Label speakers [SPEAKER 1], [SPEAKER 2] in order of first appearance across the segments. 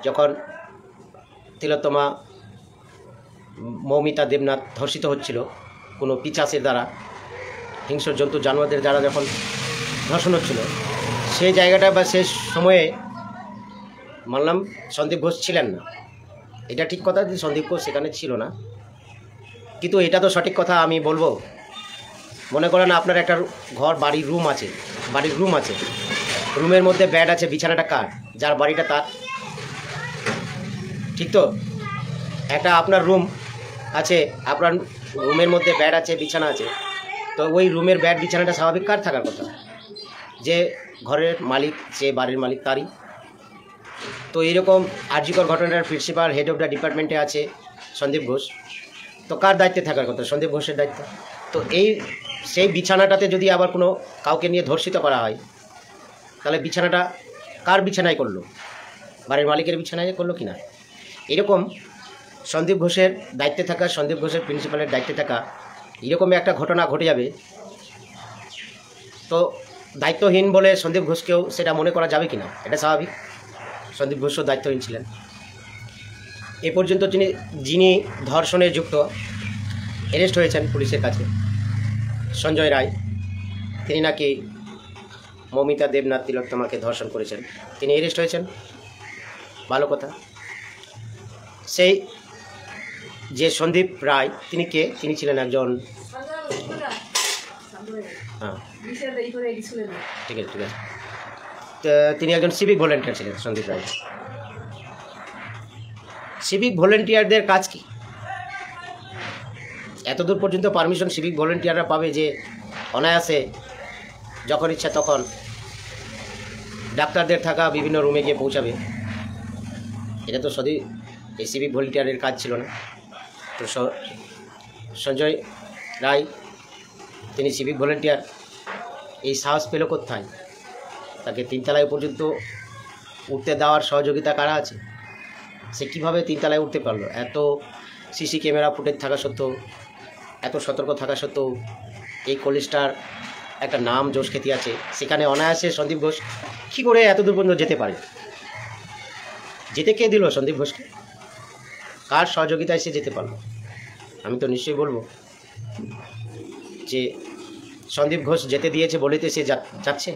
[SPEAKER 1] যখন তিলোত্তমা মৌমিতা দেবনাথ ধর্ষিত হচ্ছিল কোনো পিচাসের দ্বারা, হিংস্র জন্তু জানোয়ারদের দ্বারা যখন ধর্ষণ হচ্ছিল, সেই জায়গাটা বা সেই সময়ে মানলাম সন্দীপ ঘোষ ছিলেন না। এটা ঠিক কথা যে সন্দীপ ঘোষ সেখানে ছিল না, কিন্তু এটা তো সঠিক কথা আমি বলবো। মনে করেন আপনার একটা ঘর, বাড়ির রুম আছে, রুমের মধ্যে বেড আছে, বিছানাটা কার? যার বাড়িটা তার, ঠিক তো? একটা আপনার রুম আছে, আপনার রুমের মধ্যে বেড আছে, বিছানা আছে, তো ওই রুমের বেড বিছানাটা স্বাভাবিক কার থাকার কথা? যে ঘরের মালিক, যে বাড়ির মালিক তারই। তো এইরকম আরজিকর ঘটনার প্রিন্সিপাল হেড অফ দ্য ডিপার্টমেন্টে আছে সন্দীপ ঘোষ, তো কার দায়িত্বে থাকার কথা? সন্দীপ ঘোষের দায়িত্ব। তো সেই বিছানাটাতে যদি আবার কোনো কাউকে নিয়ে ধর্ষিত করা হয়, তাহলে বিছানাটা কার বিছানায় করলো? বাড়ির মালিকের বিছানায় করলো কি না? এরকম সন্দীপ ঘোষের দায়িত্বে থাকা, সন্দীপ ঘোষের প্রিন্সিপালের দায়িত্বে থাকা, এরকমই একটা ঘটনা ঘটে যাবে, তো দায়িত্বহীন বলে সন্দীপ ঘোষকেও সেটা মনে করা যাবে কি না? এটা স্বাভাবিক। সন্দীপ ঘোষও দায়িত্বহীন ছিলেন। এ পর্যন্ত যিনি ধর্ষণে যুক্ত অ্যারেস্ট হয়েছেন পুলিশের কাছে, সঞ্জয় রায়, তিনি নাকি মৌমিতা দেবনাথ তিলোত্তমাকে ধর্ষণ করেছেন, তিনি অ্যারেস্ট হয়েছেন। ভালো কথা। সেই যে সন্দীপ রায়, তিনি কে? তিনি ছিলেন একজন, হ্যাঁ ঠিক আছে, তিনি একজন সিভিক ভলেন্টিয়ার ছিলেন সন্দীপ রায়। সিভিক ভলেন্টিয়ারদের কাজ কি? এতদূর পর্যন্ত পারমিশন সিভিক ভলেন্টিয়াররা পাবে যে অনায়াসে যখন ইচ্ছা তখন ডাক্তারদের থাকা বিভিন্ন রুমে গিয়ে পৌঁছাবে। এটা তো শুধু এই সিভিক ভলেন্টিয়ারের কাজ ছিল না। তো সঞ্জয় রায়, তিনি সিভিক ভলেন্টিয়ার, এই সাহস পেল কোথায়? তাকে তিনতলায় পর্যন্ত উঠতে দেওয়ার সহযোগিতা কারা আছে? সে কীভাবে তিনতলায় উঠতে পারলো? এত সিসি ক্যামেরা ফুটেজ থাকা সত্ত্বেও, এত সতর্ক থাকা সত্ত্বেও, এই কলেজটার একটা নাম যশ খ্যাতি আছে, সেখানে অনায়াসে সন্দীপ ঘোষ কী করে এত দূর পর্যন্ত যেতে পারে? যেতে কে দিল সন্দীপ ঘোষকে? কার সহযোগিতায় সে যেতে পারলো? আমি তো নিশ্চয়ই বলবো যে সন্দীপ ঘোষ যেতে দিয়েছে বলেই তো সে যাচ্ছে।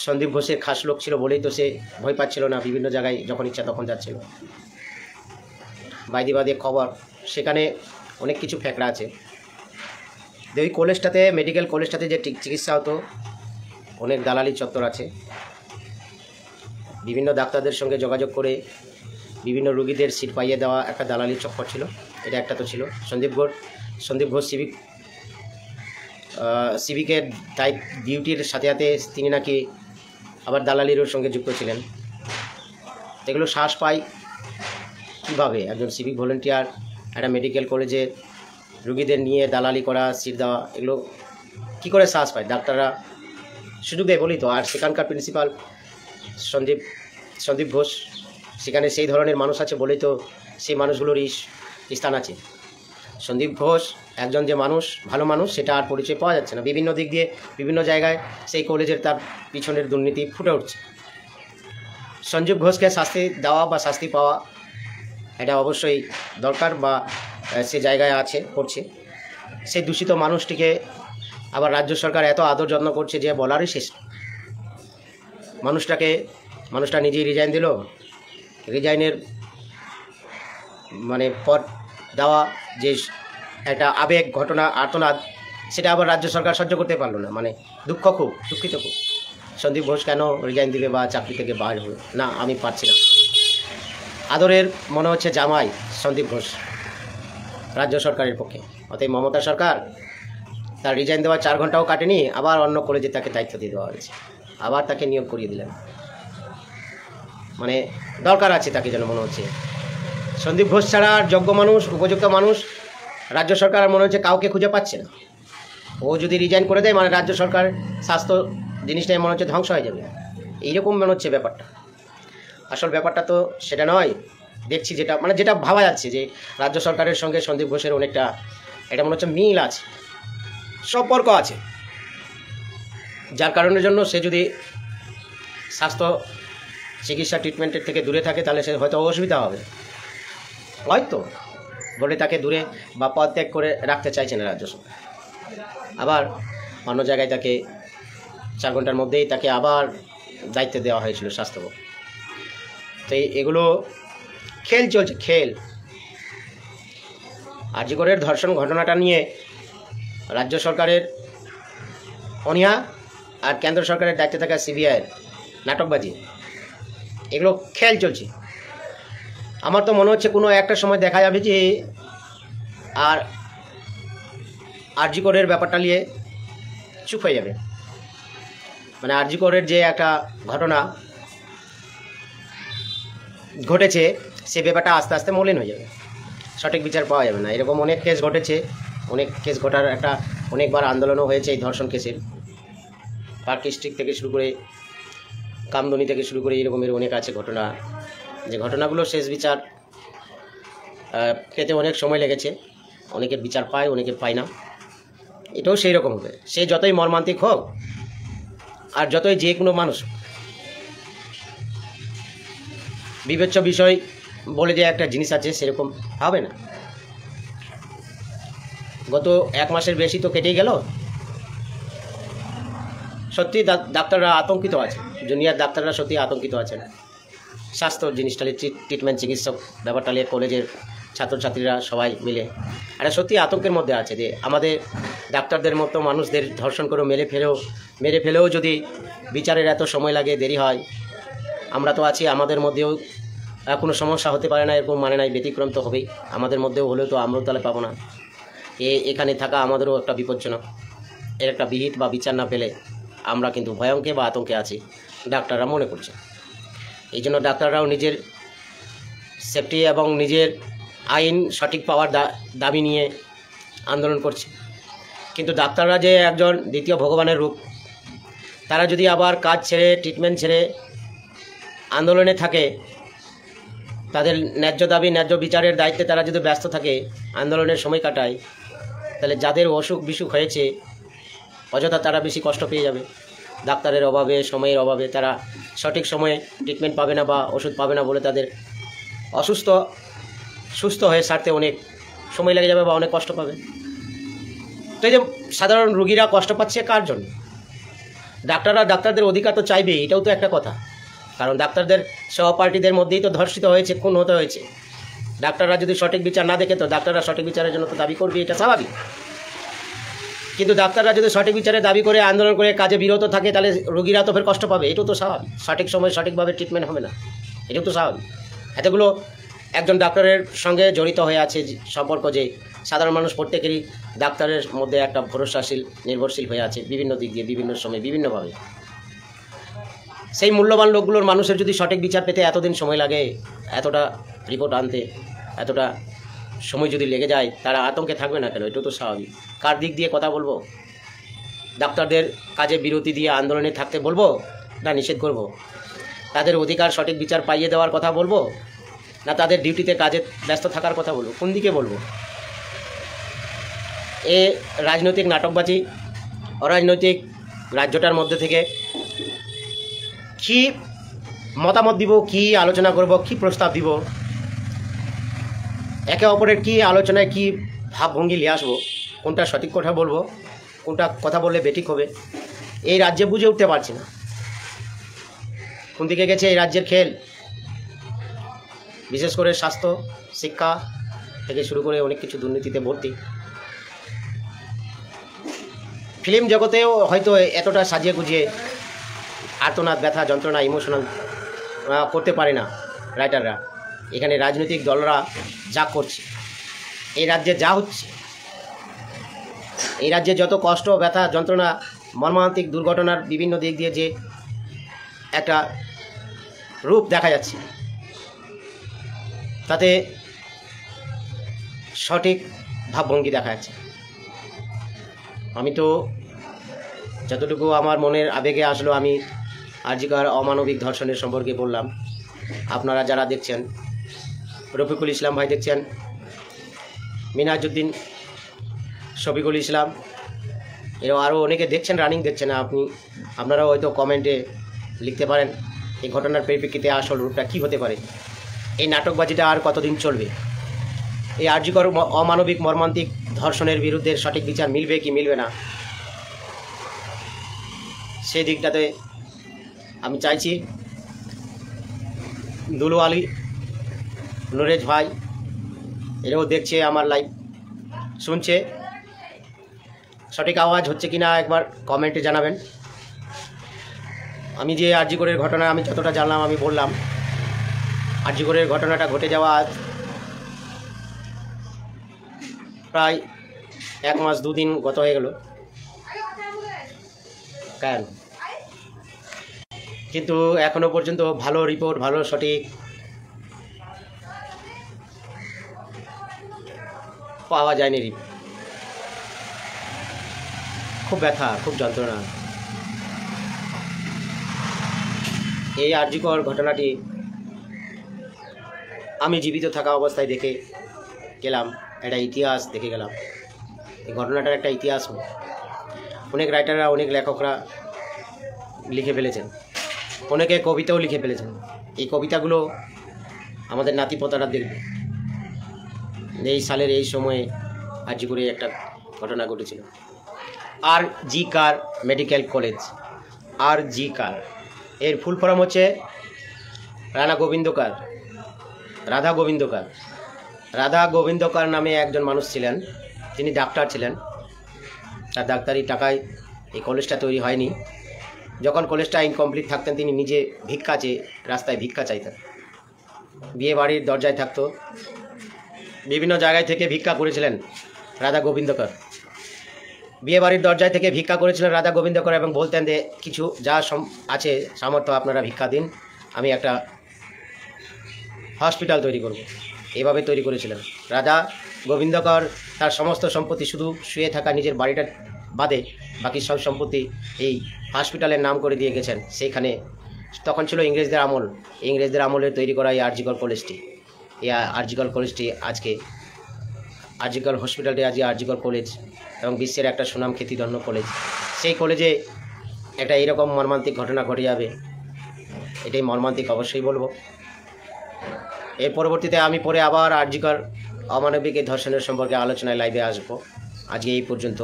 [SPEAKER 1] সন্দীপ ঘোষের খাস লোক ছিল বলেই তো সে ভয় পাচ্ছিল না, বিভিন্ন জায়গায় যখন ইচ্ছা তখন যাচ্ছিল। বাইদিবাদে খবর, সেখানে অনেক কিছু ফ্যাকড়া আছে। ওই কলেজটাতে, মেডিকেল কলেজটাতে যে চিকিৎসা হতো, অনেক দালালি চত্বর আছে। বিভিন্ন ডাক্তারদের সঙ্গে যোগাযোগ করে বিভিন্ন রোগীদের সিট পাইয়ে দেওয়া একটা দালালি চক্কর ছিল, এটা একটা তো ছিল। সন্দীপ ঘোষ সিভিকের ডিউটির সাথে সাথে তিনি নাকি আবার দালালির সঙ্গে যুক্ত ছিলেন। এগুলো শ্বাস পায় কীভাবে? একজন সিভিক ভলেন্টিয়ার একটা মেডিকেল কলেজে রোগীদের নিয়ে দালালি করা, সিট দেওয়া, এগুলো কী করে শ্বাস পায়? ডাক্তাররা সুযোগ দেয় বলি তো। আর সেখানকার প্রিন্সিপাল সন্দীপ ঘোষ, সেখানে সেই ধরনের মানুষ আছে বলেই তো সেই মানুষগুলোর স্থান আছে। সন্দীপ ঘোষ একজন যে মানুষ, ভালো মানুষ, সেটা আর পরিচয় পাওয়া যাচ্ছে না। বিভিন্ন দিক দিয়ে, বিভিন্ন জায়গায় সেই কলেজের তার পিছনের দুর্নীতি ফুটে উঠছে। সঞ্জীব ঘোষকে শাস্তি দেওয়া বা শাস্তি পাওয়া এটা অবশ্যই দরকার, বা সে জায়গায় করছে। সেই দূষিত মানুষটিকে আবার রাজ্য সরকার এত আদর যত্ন করছে যে বলারই শেষ। মানুষটা নিজেই রিজাইন দিল। রিজাইনের মানে পদ দেওয়া যে একটা আবেগ, ঘটনা, আর্তনাদ, সেটা আবার রাজ্য সরকার সহ্য করতে পারলো না। মানে দুঃখিত খুব। সন্দীপ ঘোষ কেন রিজাইন দিবে বা চাকরি থেকে বাইর হবে? না, আমি পারছি না। আদরের মনে হচ্ছে জামাই সন্দীপ ঘোষ রাজ্য সরকারের পক্ষে। অতএব মমতা সরকার তার রিজাইন দেওয়ার 4 ঘন্টাও কাটেনি, আবার অন্য কলেজে তাকে দায়িত্ব দিয়ে দেওয়া হয়েছে, আবার তাকে নিয়োগ করিয়ে দিলেন। মানে দরকার আছে তাকে, যেন মনে হচ্ছে সন্দীপ ঘোষ ছাড়া যোগ্য মানুষ, উপযুক্ত মানুষ রাজ্য সরকার মনে হচ্ছে কাউকে খুঁজে পাচ্ছে না। ও যদি রিজাইন করে দেয়, মানে রাজ্য সরকার স্বাস্থ্য জিনিসটাই মনে হচ্ছে ধ্বংস হয়ে যাবে। এইরকম মনে হচ্ছে ব্যাপারটা। আসল ব্যাপারটা তো সেটা নয়। দেখছি যেটা ভাবা যাচ্ছে যে রাজ্য সরকারের সঙ্গে সন্দীপ ঘোষের অনেকটা এটা মনে হচ্ছে মিল আছে, সম্পর্ক আছে, যার কারণের জন্য সে যদি স্বাস্থ্য চিকিৎসা ট্রিটমেন্টের থেকে দূরে থাকে তাহলে সে হয়তো অসুবিধা হবে, হয়তো বলে তাকে দূরে বা পদত্যাগ করে রাখতে চাইছে না রাজ্য সরকার। আবার অন্য জায়গায় তাকে 4 ঘন্টার মধ্যেই তাকে আবার দায়িত্ব দেওয়া হয়েছিল স্বাস্থ্য। তো এগুলো খেল চলছে, খেল। আরজি করের ধর্ষণ ঘটনাটা নিয়ে রাজ্য সরকারের অনীহা আর কেন্দ্র সরকারের দায়িত্বে থাকা সিবিআইয়ের নাটকবাজি, এগুলো খেল চলছে। আমার তো মনে হচ্ছে কোনো একটা সময় দেখা যাবে যে আর আরজি করের ব্যাপারটা নিয়ে চুপ হয়ে যাবে। মানে আরজি করের যে একটা ঘটনা ঘটেছে সে ব্যাপারটা আস্তে আস্তে মলিন হয়ে যাবে, সঠিক বিচার পাওয়া যাবে না। এরকম অনেক কেস ঘটেছে, অনেক কেস ঘটার একটা অনেকবার আন্দোলনও হয়েছে এই ধর্ষণ কেসের। পার্ক স্ট্রিট থেকে শুরু করে কামদুনি থেকে শুরু করে এরকমের অনেক আছে ঘটনা, যে ঘটনাগুলো শেষ বিচার পেতে অনেক সময় লেগেছে। অনেকের বিচার পায়, অনেকে পায় না। এটাও সেই রকম হবে, সে যতই মর্মান্তিক হোক আর যতই যে কোনো মানুষ বিবেচ্য বিষয় বলে যে একটা জিনিস আছে সেরকম হবে না। গত 1 মাসের বেশি তো কেটেই গেল। সত্যি ডাক্তাররা আতঙ্কিত আছে, জুনিয়র ডাক্তাররা সত্যি আতঙ্কিত আছেন স্বাস্থ্য জিনিসটা নিয়ে, ট্রিটমেন্ট চিকিৎসক ব্যাপারটা নিয়ে। কলেজের ছাত্রছাত্রীরা সবাই মিলে একটা সত্যি আতঙ্কের মধ্যে আছে যে আমাদের ডাক্তারদের মতো মানুষদের ধর্ষণ করে মেরে ফেলেও যদি বিচারের এত সময় লাগে, দেরি হয়। আমরা তো আছি, আমাদের মধ্যেও কোনো সমস্যা হতে পারে না এরকম মানে নাই, ব্যতিক্রম তো হবেই। আমাদের মধ্যেও হলেও তো আমরাও তাহলে পাবো না। এখানে থাকা আমাদেরও একটা বিপজ্জনক। এর একটা বিহিত বা বিচার না পেলে আমরা কিন্তু ভয়ঙ্কে বা আতঙ্কে আছি, ডাক্তাররা মনে করছে। এই জন্য ডাক্তাররাও নিজের সেফটি এবং নিজের আইন সঠিক পাওয়ার দাবি নিয়ে আন্দোলন করছে। কিন্তু ডাক্তাররা যে একজন দ্বিতীয় ভগবানের রূপ, তারা যদি আবার কাজ ছেড়ে, ট্রিটমেন্ট ছেড়ে আন্দোলনে থাকে, তাদের ন্যায্য দাবি, ন্যায্য বিচারের দায়িত্বে তারা যদি ব্যস্ত থাকে, আন্দোলনের সময় কাটায়, তাহলে যাদের অসুখ বিসুখ হয়েছে অযথা তারা বেশি কষ্ট পেয়ে যাবে। ডাক্তারের অভাবে, সময়ের অভাবে তারা সঠিক সময়ে ট্রিটমেন্ট পাবে না বা ওষুধ পাবে না বলে তাদের সুস্থ হয়ে সারতে অনেক সময় লেগে যাবে বা অনেক কষ্ট পাবে। তো এই যে সাধারণ রুগীরা কষ্ট পাচ্ছে কার জন্য? ডাক্তাররা ডাক্তারদের অধিকার তো চাইবে, এটাও তো একটা কথা। কারণ ডাক্তারদের সহপাঠীদের মধ্যেই তো ধর্ষিত হয়েছে, খুন হতে হয়েছে। ডাক্তাররা যদি সঠিক বিচার না দেখে তো ডাক্তাররা সঠিক বিচারের জন্য তো দাবি করবে, এটা স্বাভাবিক। কিন্তু ডাক্তাররা যদি সঠিক বিচারের দাবি করে আন্দোলন করে কাজে বিরত থাকে তাহলে রোগীরা তো ফের কষ্ট পাবে, এটাও তো স্বাভাবিক। সঠিক সময় সঠিকভাবে ট্রিটমেন্ট হবে না, এটাও তো স্বাভাবিক। এতগুলো একজন ডাক্তারের সঙ্গে জড়িত হয়ে আছে সম্পর্ক, যে সাধারণ মানুষ প্রত্যেকেরই ডাক্তারের মধ্যে একটা ভরসাশীল, নির্ভরশীল হয়ে আছে বিভিন্ন দিক দিয়ে, বিভিন্ন সময়, বিভিন্নভাবে। সেই মূল্যবান লোকগুলোর মানুষের যদি সঠিক বিচার পেতে এতদিন সময় লাগে, এতটা রিপোর্ট আনতে এতটা সময় যদি লেগে যায়, তারা আতঙ্কে থাকবে না কেন? এটাও তো স্বাভাবিক। কার দিক দিয়ে কথা বলবো? ডাক্তারদের কাজে বিরতি দিয়ে আন্দোলনে থাকতে বলবো না নিষেধ করব? তাদের অধিকার সঠিক বিচার পাইয়ে দেওয়ার কথা বলবো না তাদের ডিউটিতে কাজে ব্যস্ত থাকার কথা বলবো? কোন দিকে বলবো? এ রাজনৈতিক নাটকবাজি, অরাজনৈতিক রাজ্যটার মধ্যে থেকে কি মতামত দিব, কি আলোচনা করব, কি প্রস্তাব দিব, একে অপরের কি আলোচনায় কি ভাবভঙ্গি নিয়ে আসবো, কোনটা সঠিক কথা বলবো, কোনটা কথা বললে বেঠিক হবে, এই রাজ্যে বুঝে উঠতে পারছি না কোন দিকে গেছে এই রাজ্যের খেল। বিশেষ করে স্বাস্থ্য, শিক্ষা থেকে শুরু করে অনেক কিছু দুর্নীতিতে ভর্তি। ফিল্ম জগতেও হয়তো এতটা সাজিয়ে গুজিয়ে আর্তনাদ, ব্যথা, যন্ত্রণা, ইমোশনাল করতে পারে না রাইটাররা। এখানে রাজনৈতিক দলরা যা করছে, এই রাজ্যে যা হচ্ছে, এই রাজ্যে যত কষ্ট, ব্যথা, যন্ত্রণা, মর্মান্তিক দুর্ঘটনার বিভিন্ন দিক দিয়ে যে একটা রূপ দেখা যাচ্ছে, তাতে সঠিক ভাবভঙ্গি দেখা যাচ্ছে। আমি তো যতটুকু আমার মনের আবেগে আসলো আমি আরজিকর অমানবিক ধর্ষণের সম্পর্কে বললাম। আপনারা যারা দেখছেন, রফিকুল ইসলাম ভাই দেখছেন, মিনাজউদ্দিন, শফিকুল ইসলাম, এরও আরও অনেকে দেখছেন, রানিং দেখছেন। আপনারাও হয়তো কমেন্টে লিখতে পারেন এই ঘটনার পরিপ্রেক্ষিতে আসল রূপটা কী হতে পারে, এই নাটকবাজিটা আর কতদিন চলবে, এই আরজিকর অমানবিক মর্মান্তিক ধর্ষণের বিরুদ্ধে সঠিক বিচার মিলবে কি মিলবে না, সেই দিকটাতে আমি চাইছি দুলু আলী, নুরেজ ভাই এরাও দেখছে আমার লাইভ, শুনছে, সঠিক আওয়াজ হচ্ছে কি না একবার কমেন্টে জানাবেন। আমি যে আরজিকরের ঘটনা আমি যতটা জানলাম আমি বললাম। আরজিকরের ঘটনাটা ঘটে যাওয়া প্রায় 1 মাস 2 দিন গত হয়ে গেল, কেন কিন্তু এখনো পর্যন্ত ভালো রিপোর্ট, ভালো সঠিক পাওয়া যায়নি। খুব ব্যথা, খুব যন্ত্রণা। এই আরজিকর ঘটনাটি আমি জীবিত থাকা অবস্থায় দেখে গেলাম, একটা ইতিহাস দেখে গেলাম। এই ঘটনাটার একটা ইতিহাস অনেক রাইটাররা, অনেক লেখকরা লিখে ফেলেছেন, অনেকে কবিতাও লিখে ফেলেছেন। এই কবিতাগুলো আমাদের নাতিপোতারা দেখবে। এই সালের এই সময়ে আরজিকরে একটা ঘটনা ঘটেছিল। আর.জি. কার মেডিকেল কলেজ, আর.জি. কার এর ফুল ফর্ম হচ্ছে রাধা গোবিন্দ কার নামে একজন মানুষ ছিলেন, তিনি ডাক্তার ছিলেন। তার ডাক্তারি টাকায় এই কলেজটা তৈরি হয়নি। যখন কলেজটা ইনকমপ্লিট থাকতেন তিনি নিজে ভিক্ষা চেয়ে রাস্তায় ভিক্ষা চাইতেন, বিয়ে বাড়ির দরজায় থাকতো, বিভিন্ন জায়গায় থেকে ভিক্ষা করেছিলেন রাধা গোবিন্দকর। বিয়ে বাড়ির দরজায় থেকে ভিক্ষা করেছিলেন রাধা গোবিন্দকর এবং বলতেন যে কিছু যা আছে সামর্থ্য আপনারা ভিক্ষা দিন, আমি একটা হসপিটাল তৈরি করব। এভাবে তৈরি করেছিলেন রাধা গোবিন্দকর। তার সমস্ত সম্পত্তি, শুধু শুয়ে থাকা নিজের বাড়িটা বাদে বাকি সব সম্পত্তি এই হসপিটালের নাম করে দিয়ে গেছেন। সেইখানে তখন ছিল ইংরেজদের আমলে তৈরি করা এই আরজিকর কলেজটি। এই আরজিকর কলেজটি আজকে আরজিকর হসপিটালটি আজকে আরজিকর কলেজ এবং বিশ্বের একটা সুনাম খ্যাতিধন্য কলেজ। সেই কলেজে একটা এইরকম মর্মান্তিক ঘটনা ঘটে যাবে, এটাই মর্মান্তিক অবশ্যই বলবো। এর পরবর্তীতে আমি পরে আবার আরজিকর অমানবিক ধর্ষণের সম্পর্কে আলোচনায় লাইভে আসবো। আজকে এই পর্যন্ত।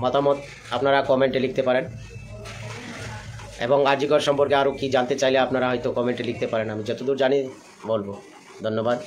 [SPEAKER 1] মতামত আপনারা কমেন্টে লিখতে পারেন এবং আরজিকর সম্পর্কে আরও কি জানতে চাইলে আপনারা হয়তো কমেন্টে লিখতে পারেন। আমি যতদূর জানি বলবো। ধন্যবাদ।